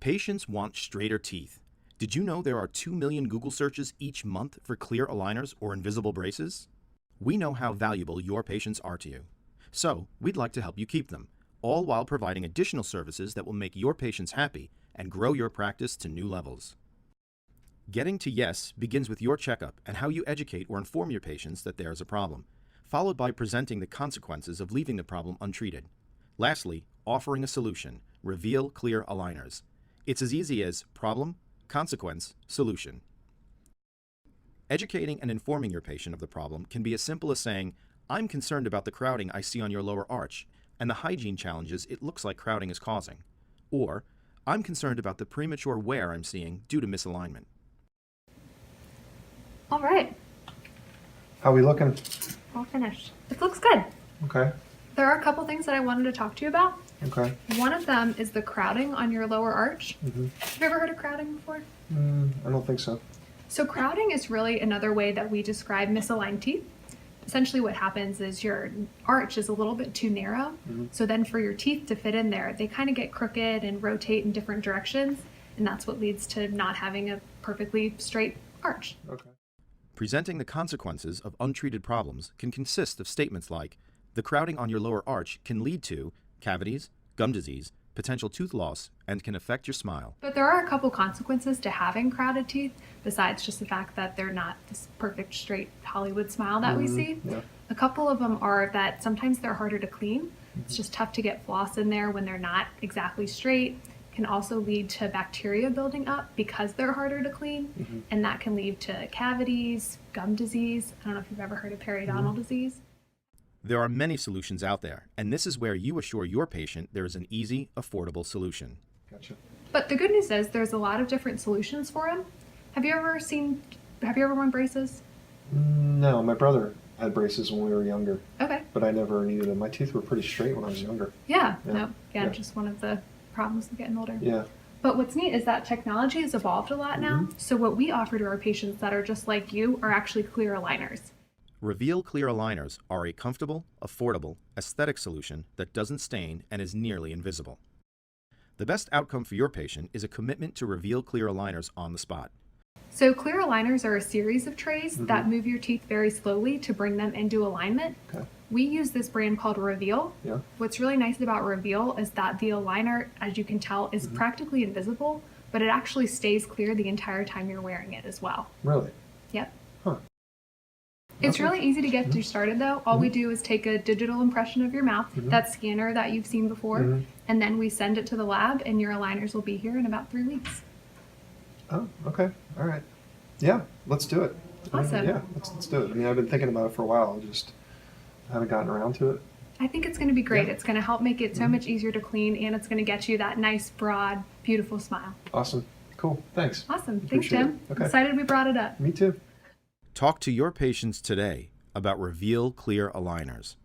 Patients want straighter teeth. Did you know there are 2 million Google searches each month for clear aligners or invisible braces? We know how valuable your patients are to you. So, we'd like to help you keep them, all while providing additional services that will make your patients happy and grow your practice to new levels. Getting to yes begins with your checkup and how you educate or inform your patients that there is a problem, followed by presenting the consequences of leaving the problem untreated. Lastly, offering a solution, reveal clear aligners. It's as easy as problem, consequence, solution. Educating and informing your patient of the problem can be as simple as saying, I'm concerned about the crowding I see on your lower arch and the hygiene challenges it looks like crowding is causing. Or, I'm concerned about the premature wear I'm seeing due to misalignment. All right. How we looking? All finished. It looks good. Okay. There are a couple things that I wanted to talk to you about. Okay. One of them is the crowding on your lower arch. Mm-hmm. Have you ever heard of crowding before? I don't think so. So crowding is really another way that we describe misaligned teeth. Essentially what happens is your arch is a little bit too narrow. So then for your teeth to fit in there, they kind of get crooked and rotate in different directions. And that's what leads to not having a perfectly straight arch. Okay. Presenting the consequences of untreated problems can consist of statements like, the crowding on your lower arch can lead to cavities, gum disease, potential tooth loss, and can affect your smile. But there are a couple consequences to having crowded teeth, besides just the fact that they're not this perfect straight Hollywood smile that we see. Yeah. A couple of them are that sometimes they're harder to clean. It's just tough to get floss in there when they're not exactly straight. Can also lead to bacteria building up because they're harder to clean, and that can lead to cavities, gum disease. I don't know if you've ever heard of periodontal disease. There are many solutions out there, and this is where you assure your patient there is an easy, affordable solution. Gotcha. But the good news is there's a lot of different solutions for them. Have you ever worn braces? No, my brother had braces when we were younger, Okay. but I never needed them. My teeth were pretty straight when I was younger. Yeah. Yeah. No. Yeah. Just one of the problems of getting older. Yeah. But what's neat is that technology has evolved a lot now. So what we offer to our patients that are just like you are actually clear aligners. Reveal clear aligners are a comfortable, affordable, aesthetic solution that doesn't stain and is nearly invisible. The best outcome for your patient is a commitment to reveal clear aligners on the spot. So clear aligners are a series of trays that move your teeth very slowly to bring them into alignment. Okay. We use this brand called Reveal. Yeah. What's really nice about Reveal is that the aligner, as you can tell, is practically invisible, but it actually stays clear the entire time you're wearing it as well. Really? Yep. Huh. It's Okay. really easy to get you started though. All we do is take a digital impression of your mouth, that scanner that you've seen before, and then we send it to the lab and your aligners will be here in about 3 weeks. Oh, okay. All right. Yeah, let's do it. Awesome. Yeah, let's do it. I mean, I've been thinking about it for a while. Just haven't gotten around to it. I think it's going to be great. Yeah. It's going to help make it so much easier to clean, and it's going to get you that nice, broad, beautiful smile. Awesome. Cool. Thanks. Awesome. Thanks, Appreciate Tim. it. Okay. Excited we brought it up. Me too. Talk to your patients today about Reveal Clear Aligners.